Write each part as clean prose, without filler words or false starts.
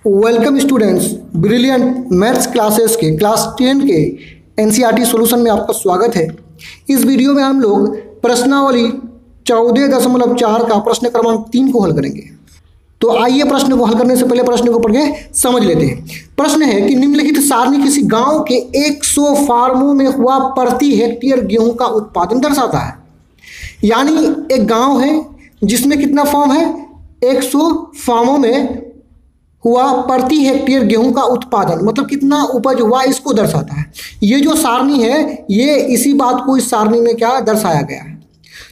Welcome students, brilliant maths classes के class 10 के NCERT solution में आपका स्वागत है। इस वीडियो में हम लोग प्रश्नावली 14.4 का प्रश्न क्रमांक 3 को हल करेंगे। तो आइए प्रश्न को हल करने से पहले प्रश्न को पढ़ के समझ लेते हैं। प्रश्न है कि निम्नलिखित सारणी किसी गांव के 100 फार्मों में हुआ प्रति हेक्टेयर गेहूं का उत्पादन दर्शाता है। यानी एक गांव है जिसमें कितना फार्म है, 100 फार्मों में हुआ प्रति हेक्टेयर गेहूं का उत्पादन, मतलब कितना उपज हुआ इसको दर्शाता है। ये जो सारणी है ये इसी बात को इस सारणी में क्या दर्शाया गया है।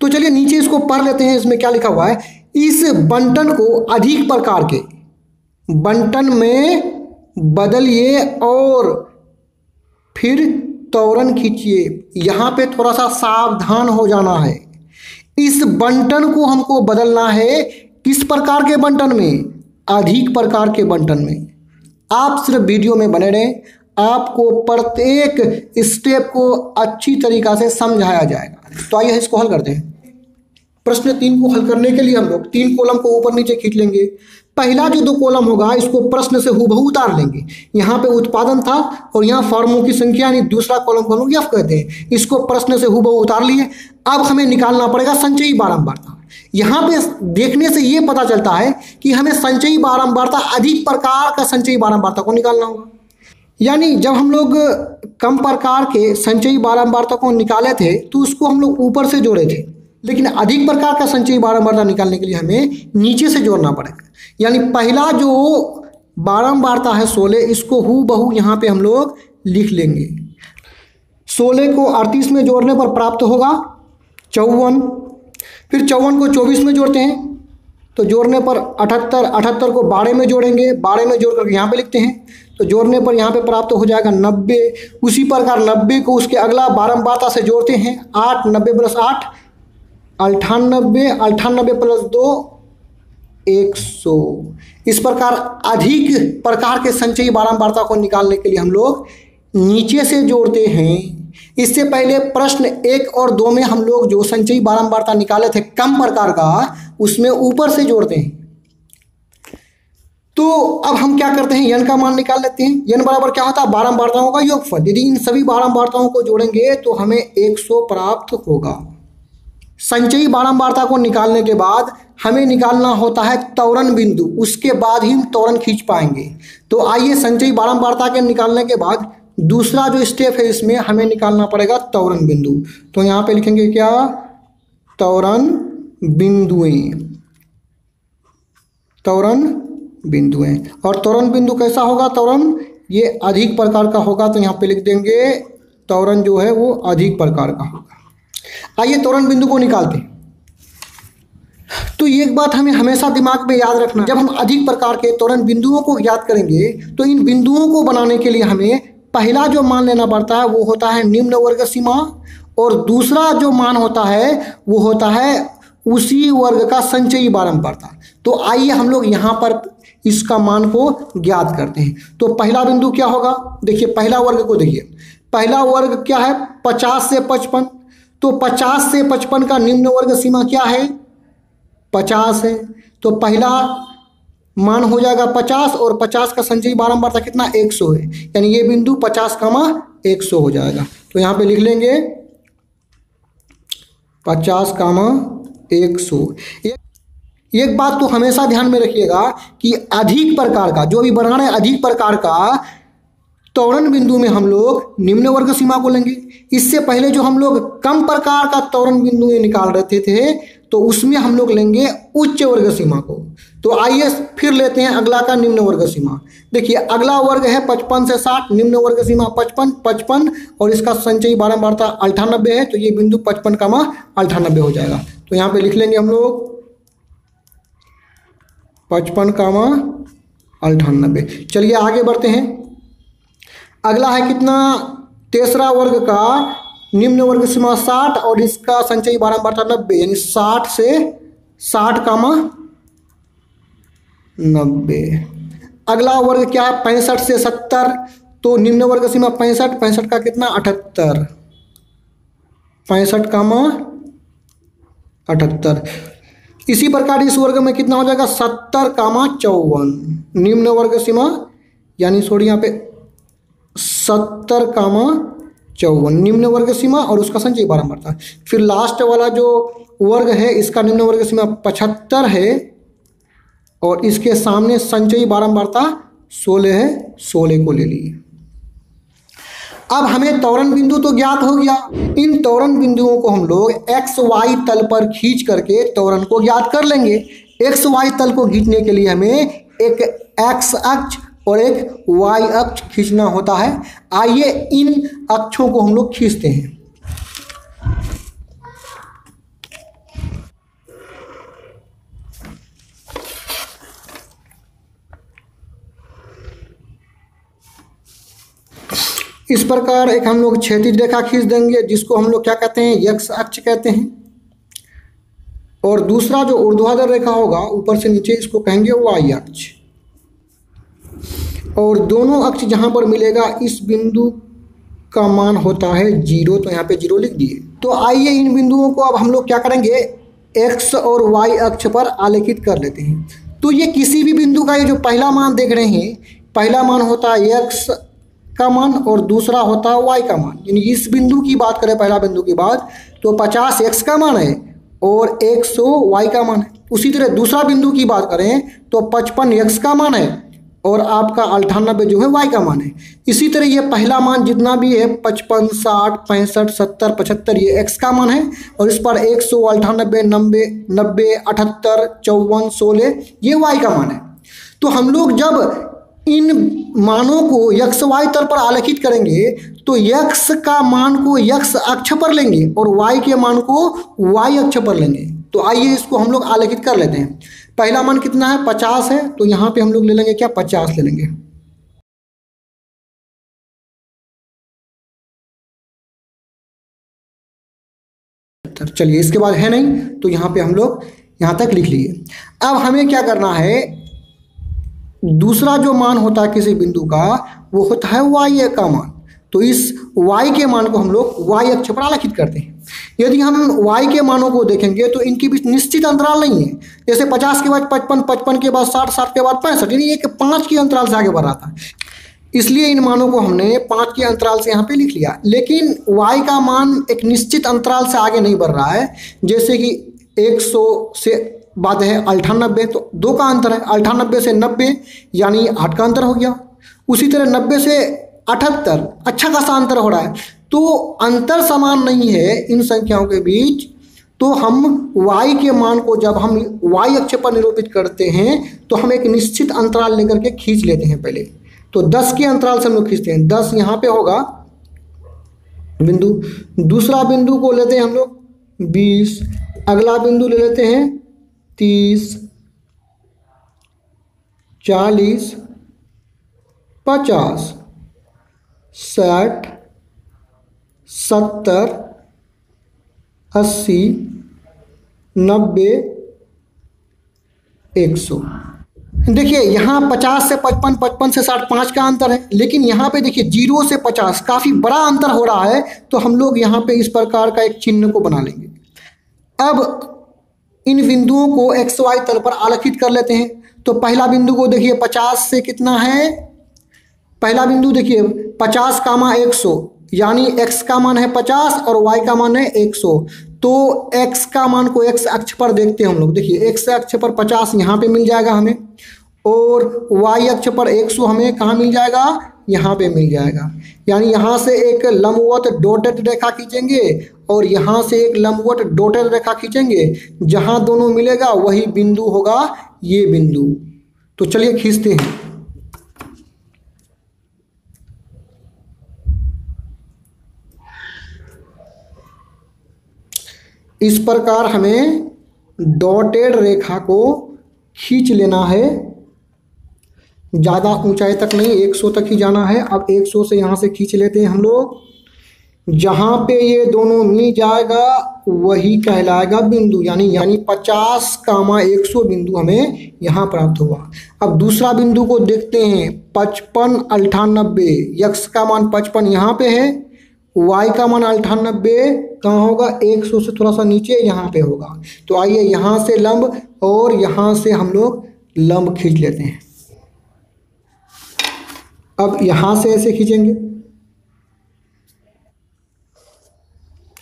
तो चलिए नीचे इसको पढ़ लेते हैं। इसमें क्या लिखा हुआ है, इस बंटन को अधिक प्रकार के बंटन में बदलिए और फिर त्वरण खींचिए। यहाँ पे थोड़ा सा सावधान हो जाना है। इस बंटन को हमको बदलना है किस प्रकार के बंटन में, अधिक प्रकार के बंटन में। आप सिर्फ वीडियो में बने रहें, आपको प्रत्येक स्टेप को अच्छी तरीक़ा से समझाया जाएगा। तो आइए इसको हल करते हैं। प्रश्न 3 को हल करने के लिए हम लोग 3 कॉलम को ऊपर नीचे खींच लेंगे। पहला जो 2 कॉलम होगा इसको प्रश्न से हूबहू उतार लेंगे। यहाँ पे उत्पादन था और यहाँ फार्मों की संख्या, यानी दूसरा कॉलम को हम लोग एफ कहते हैं। इसको प्रश्न से हूबहू उतार लिए। अब हमें निकालना पड़ेगा संचयी बारंबारता। यहाँ पे देखने से ये पता चलता है कि हमें संचयी बारंबारता, अधिक प्रकार का संचयी बारंबारता को निकालना होगा। यानी जब हम लोग कम प्रकार के संचयी बारंबारता को निकाले थे तो उसको हम लोग ऊपर से जोड़े थे, लेकिन अधिक प्रकार का संचयी बारंबारता निकालने के लिए हमें नीचे से जोड़ना पड़ेगा। यानी पहला जो बारंबारता है 16, इसको हूबहू यहाँ पे हम लोग लिख लेंगे। 16 को 38 में जोड़ने पर प्राप्त होगा 54। फिर 54 को 24 में जोड़ते हैं तो जोड़ने पर 78। 78 को 12 में जोड़ेंगे, 12 में जोड़ करके यहाँ पे लिखते हैं तो जोड़ने पर यहाँ पे प्राप्त हो जाएगा 90। उसी प्रकार 90 को उसके अगला बारंबारता से जोड़ते हैं 8, 90 + 8 98, 98 + 2 100। इस प्रकार अधिक प्रकार के संचयी बारंबारता को निकालने के लिए हम लोग नीचे से जोड़ते हैं। इससे पहले प्रश्न 1 और 2 में हम लोग जो संचयी बारंबारता निकाले थे कम प्रकार का, उसमें ऊपर से जोड़ते हैं। तो अब हम क्या करते हैं, n का मान निकाल लेते हैं। n बराबर क्या होता है, बारंबारताओं का योगफल। यदि इन सभी बारंबारताओं को जोड़ेंगे तो हमें 100 प्राप्त होगा। संचयी बारंबारता को निकालने के बाद हमें निकालना होता है त्वरण बिंदु, उसके बाद ही हम त्वरण खींच पाएंगे। तो आइए संचयी बारंबारता के निकालने के बाद दूसरा जो स्टेप है इसमें हमें निकालना पड़ेगा त्वरण बिंदु। तो यहाँ पे लिखेंगे क्या, त्वरण बिंदुएं। त्वरण बिंदुएं। और त्वरण बिंदु कैसा होगा, त्वरण ये अधिक प्रकार का होगा। तो यहाँ पे लिख देंगे त्वरण जो है वो अधिक प्रकार का होगा। आइए त्वरण बिंदु को निकालते हैं। तो एक बात हमें हमेशा दिमाग में याद रखना, जब हम अधिक प्रकार के त्वरण बिंदुओं को याद करेंगे तो इन बिंदुओं को बनाने के लिए हमें पहला जो मान लेना पड़ता है वो होता है निम्न वर्ग सीमा, और दूसरा जो मान होता है वो होता है उसी वर्ग का संचयी बारंबारता। तो आइए हम लोग यहाँ पर इसका मान को ज्ञात करते हैं। तो पहला बिंदु क्या होगा, देखिए पहला वर्ग को देखिए। पहला वर्ग क्या है, 50 से 55। तो 50 से 55 का निम्न वर्ग सीमा क्या है, 50 है। तो पहला मान हो जाएगा 50 और 50 का संचयी बारंबारता कितना, 100 है। यानी ये बिंदु 50, 100 हो जाएगा। तो यहाँ पे लिख लेंगे 50, 100। एक बात तो हमेशा ध्यान में रखिएगा कि अधिक प्रकार का जो भी बना रहे हैं, अधिक प्रकार का त्वरण बिंदु में हम लोग निम्न वर्ग सीमा को लेंगे। इससे पहले जो हम लोग कम प्रकार का त्वरण बिंदु निकाल रहे थे तो उसमें हम लोग लेंगे उच्च वर्ग सीमा को। तो आइए फिर लेते हैं अगला का निम्न वर्ग सीमा। देखिए अगला वर्ग है 55 से 60, निम्न वर्ग सीमा 55, 55 और इसका संचयी बारंबारता 98 है। तो ये बिंदु 55, 98 हो जाएगा। तो यहाँ पे लिख लेंगे हम लोग 55, 98। चलिए आगे बढ़ते हैं। अगला है कितना, तीसरा वर्ग का निम्न वर्ग सीमा 60 और इसका संचयी बारंबारता 90, यानी 60 से 60, 90। अगला वर्ग क्या है, 65 से 70। तो निम्न वर्ग सीमा 65, 65 का कितना, 78, 65, 78। इसी प्रकार इस वर्ग में कितना हो जाएगा 70,54 निम्न वर्ग सीमा, यानी सॉरी यहाँ पे 70,54 निम्न वर्ग सीमा और उसका संचयी बारंबारता। फिर लास्ट वाला जो वर्ग है इसका निम्न वर्ग सीमा 75 है और इसके सामने संचयी बारंबारता 16 है, 16 को ले लिए। अब हमें त्वरण बिंदु तो ज्ञात हो गया, इन त्वरण बिंदुओं को हम लोग एक्स वाई तल पर खींच करके त्वरण को ज्ञात कर लेंगे। एक्स वाई तल को खींचने के लिए हमें एक एक्स अक्ष और एक वाई अक्ष खींचना होता है। आइए इन अक्षों को हम लोग खींचते हैं। इस प्रकार एक हम लोग क्षैतिज रेखा खींच देंगे जिसको हम लोग क्या कहते हैं, एक्स अक्ष कहते हैं। और दूसरा जो ऊर्ध्वाधर रेखा होगा ऊपर से नीचे, इसको कहेंगे वाई अक्ष। और दोनों अक्ष जहां पर मिलेगा इस बिंदु का मान होता है 0, तो यहाँ पे 0 लिख दिए। तो आइए इन बिंदुओं को अब हम लोग क्या करेंगे, एक्स और वाई अक्ष पर आलेखित कर लेते हैं। तो ये किसी भी बिंदु का ये जो पहला मान देख रहे हैं, पहला मान होता है एक्स का मान और दूसरा होता है वाई का मान। यानी इस बिंदु की बात करें, पहला बिंदु की बात, तो 50 एक्स का मान है और 100 वाई का मान है। उसी तरह दूसरा बिंदु की बात करें तो 55 एक्स का मान है और आपका 98 जो है वाई का मान है। इसी तरह ये पहला मान जितना भी है 55, 60, 65, 70, 75 ये एक्स का मान है और इस पर 100, 98, 90, 90, 78, 54, 16 ये वाई का मान है। तो हम लोग जब इन मानों को एक्स वाई तल पर आलेखित करेंगे तो एक्स का मान को एक्स अक्ष पर लेंगे और वाई के मान को वाई अक्ष पर लेंगे। तो आइए इसको हम लोग आलेखित कर लेते हैं। पहला मान कितना है, 50 है, तो यहाँ पे हम लोग ले लेंगे क्या, 50 ले लेंगे। चलिए इसके बाद है नहीं, तो यहाँ पे हम लोग यहाँ तक लिख लिए। अब हमें क्या करना है, दूसरा जो मान होता है किसी बिंदु का वो होता है वाई का मान। तो इस वाई के मान को हम लोग वाई अक्ष पर आलेखित करते हैं। यदि हम वाई के मानों को देखेंगे तो इनके बीच निश्चित अंतराल नहीं है। जैसे 50 के बाद 55, 55 के बाद 60, 60 के बाद 65, यानी एक 5 के अंतराल से आगे बढ़ रहा था, इसलिए इन मानों को हमने 5 के अंतराल से यहाँ पे लिख लिया। लेकिन वाई का मान एक निश्चित अंतराल से आगे नहीं बढ़ रहा है। जैसे कि 100 से बाद है 98, तो 2 का अंतर है। 98 से 90 यानी 8 का अंतर हो गया। उसी तरह 90 से 78 अच्छा खासा अंतर हो रहा है। तो अंतर समान नहीं है इन संख्याओं के बीच। तो हम y के मान को जब हम y अक्ष पर निरूपित करते हैं तो हम एक निश्चित अंतराल लेकर के खींच लेते हैं। पहले तो 10 के अंतराल से हम लोग खींचते हैं। 10 यहाँ पे होगा बिंदु, दूसरा बिंदु को लेते हैं हम लोग 20, अगला बिंदु ले लेते हैं 30, 40, 50, 60, 70, 80, 90, 100। देखिए यहाँ 50 से 55, 55 से 60 5 का अंतर है, लेकिन यहाँ पे देखिए 0 से 50 काफ़ी बड़ा अंतर हो रहा है। तो हम लोग यहाँ पे इस प्रकार का एक चिन्ह को बना लेंगे। अब इन बिंदुओं को एक्स वाई तल पर आलेखित कर लेते हैं। तो पहला बिंदु को देखिए 50 से कितना है, पहला बिंदु देखिए 50 कामा 100 यानी x का मान है 50 और y का मान है 100। तो x का मान को x अक्ष पर देखते हैं हम लोग। देखिए x अक्ष पर 50 यहाँ पे मिल जाएगा हमें और y अक्ष पर 100 हमें कहाँ मिल जाएगा, यहाँ पे मिल जाएगा। यानी यहाँ से एक लंबवत डॉटेड रेखा खींचेंगे और यहाँ से एक लंबवत डॉटेड रेखा खींचेंगे। जहाँ दोनों मिलेगा वही बिंदु होगा ये बिंदु। तो चलिए खींचते हैं। इस प्रकार हमें डॉटेड रेखा को खींच लेना है। ज़्यादा ऊंचाई तक नहीं, 100 तक ही जाना है। अब 100 से यहाँ से खींच लेते हैं हम लोग। जहाँ पे ये दोनों मिल जाएगा वही कहलाएगा बिंदु। यानी 50 कामा 100 बिंदु हमें यहाँ प्राप्त हुआ। अब दूसरा बिंदु को देखते हैं 55, 98। x का मान 55 यहाँ पे है, y का मान 98 कहाँ होगा, 100 से थोड़ा सा नीचे यहाँ पे होगा। तो आइए यहाँ से लंब और यहाँ से हम लोग लंब खींच लेते हैं। अब यहाँ से ऐसे खींचेंगे,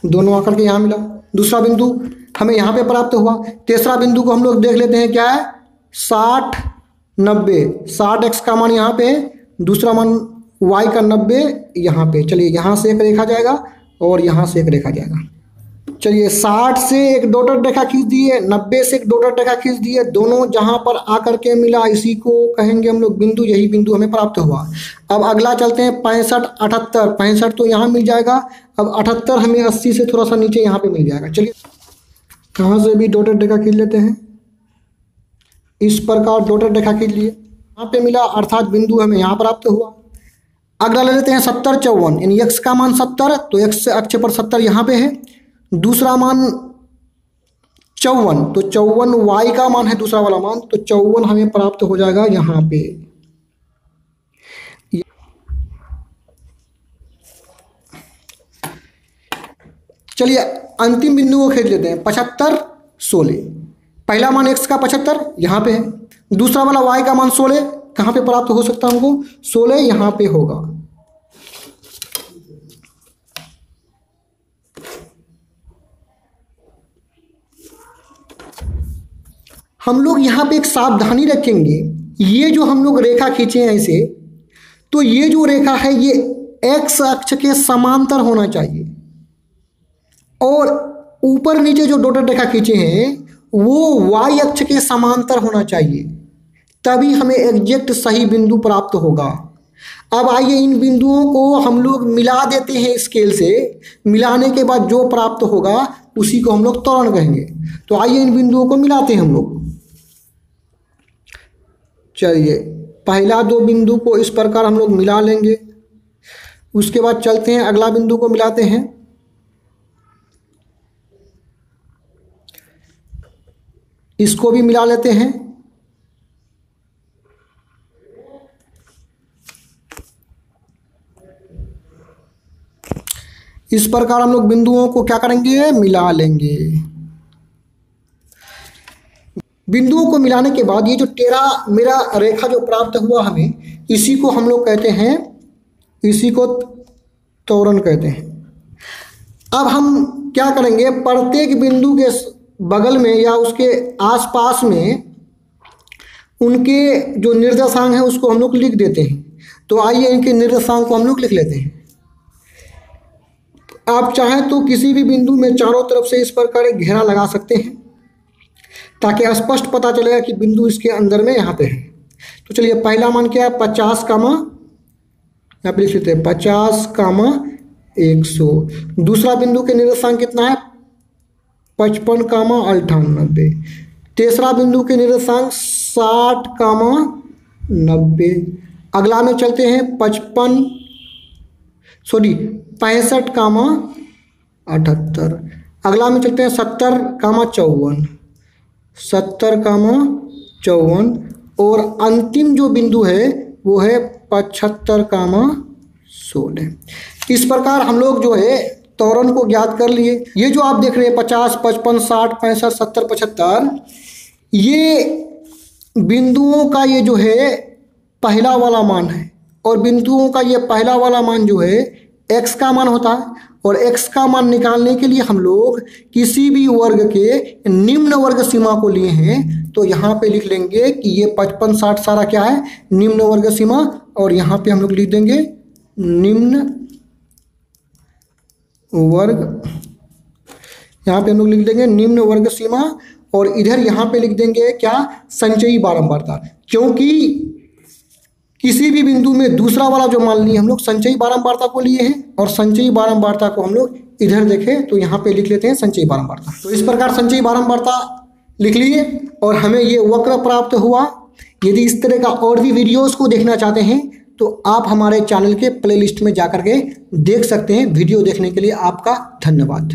दोनों आकर के यहाँ मिला। दूसरा बिंदु हमें यहाँ पे प्राप्त हुआ। तीसरा बिंदु को हम लोग देख लेते हैं, क्या है, 60 90। 60x का मान यहाँ पे, दूसरा मान y का 90 यहाँ पे। चलिए यहाँ से एक रेखा जाएगा और यहाँ से एक रेखा जाएगा। चलिए 60 से एक डॉटेड रेखा खींच दिए, 90 से एक डॉटेड रेखा खींच दिए, दोनों जहाँ पर आकर के मिला इसी को कहेंगे हम लोग बिंदु। यही बिंदु हमें प्राप्त हुआ। अब अगला चलते हैं 65 78। 65 तो यहाँ मिल जाएगा। अब 78 हमें 80 से थोड़ा सा नीचे यहाँ पे मिल जाएगा। चलिए कहाँ से भी डॉटेड रेखा खींच लेते हैं। इस प्रकार डॉटेड रेखा खींच लिए, यहाँ पे मिला, अर्थात बिंदु हमें यहाँ प्राप्त हुआ। अगला ले लेते हैं 70 54, यानी x का मान 70, तो x अक्ष पर 70 यहाँ पे है। दूसरा मान 54, तो 54 y का मान है, दूसरा वाला मान, तो 54 हमें प्राप्त हो जाएगा यहाँ पे। चलिए अंतिम बिंदु को खींच लेते हैं 75 16। पहला मान x का 75 यहाँ पे है, दूसरा वाला y का मान 16 कहाँ पे प्राप्त हो सकता है हमको, 16 यहाँ पे होगा। हम लोग यहाँ पे एक सावधानी रखेंगे, ये जो हम लोग रेखा खींचे हैं ऐसे, तो ये जो रेखा है ये x अक्ष के समांतर होना चाहिए, और ऊपर नीचे जो डॉटेड रेखा खींचे हैं वो y अक्ष के समांतर होना चाहिए, तभी हमें एग्जैक्ट सही बिंदु प्राप्त होगा। अब आइए इन बिंदुओं को हम लोग मिला देते हैं स्केल से। मिलाने के बाद जो प्राप्त होगा उसी को हम लोग त्वरण कहेंगे। तो आइए इन बिंदुओं को मिलाते हैं हम लोग। चलिए पहला दो बिंदु को इस प्रकार हम लोग मिला लेंगे। उसके बाद चलते हैं अगला बिंदु को मिलाते हैं। इसको भी मिला लेते हैं। इस प्रकार हम लोग बिंदुओं को क्या करेंगे, मिला लेंगे। बिंदुओं को मिलाने के बाद ये जो टेढ़ा मेरा रेखा जो प्राप्त हुआ हमें, इसी को हम लोग कहते हैं, इसी को त्वरण कहते हैं। अब हम क्या करेंगे, प्रत्येक बिंदु के बगल में या उसके आसपास में उनके जो निर्देशांक है उसको हम लोग लिख देते हैं। तो आइए इनके निर्देशांक को हम लोग लिख लेते हैं। आप चाहें तो किसी भी बिंदु में चारों तरफ से इस प्रकार एक घेरा लगा सकते हैं, ताकि स्पष्ट पता चलेगा कि बिंदु इसके अंदर में यहाँ पे है। तो चलिए पहला मान क्या है, 50, यहाँ पे लिख लेते हैं 50, 100। दूसरा बिंदु के निर्देशांक कितना है, 55, 98। तीसरा बिंदु के निर्देशांक 60, 90। अगला में चलते हैं 65, 78। अगला में चलते हैं 70, 54। 70, 54। और अंतिम जो बिंदु है वो है 75, 16। इस प्रकार हम लोग जो है त्वरण को ज्ञात कर लिए। ये जो आप देख रहे हैं 50, 55, 60, 65, 70, 75, ये बिंदुओं का ये जो है पहला वाला मान है, और बिंदुओं का ये पहला वाला मान जो है x का मान होता है। और x का मान निकालने के लिए हम लोग किसी भी वर्ग के निम्न वर्ग सीमा को लिए हैं। तो यहाँ पे लिख लेंगे कि ये 55, 60 सारा क्या है, निम्न वर्ग सीमा, और यहाँ पे हम लोग लिख देंगे निम्न वर्ग, यहाँ पे हम लोग लिख देंगे निम्न वर्ग सीमा, और इधर यहाँ पे लिख देंगे क्या, संचयी बारंबारता। क्योंकि किसी भी बिंदु में दूसरा वाला जो मान लिए हम लोग संचयी बारंबारता को लिए हैं, और संचयी बारंबारता को हम लोग इधर देखें तो यहाँ पे लिख लेते हैं संचयी बारंबारता। तो इस प्रकार संचयी बारंबारता लिख लिए और हमें ये वक्र प्राप्त हुआ। यदि इस तरह का और भी वीडियोस को देखना चाहते हैं तो आप हमारे चैनल के प्लेलिस्ट में जाकर के देख सकते हैं। वीडियो देखने के लिए आपका धन्यवाद।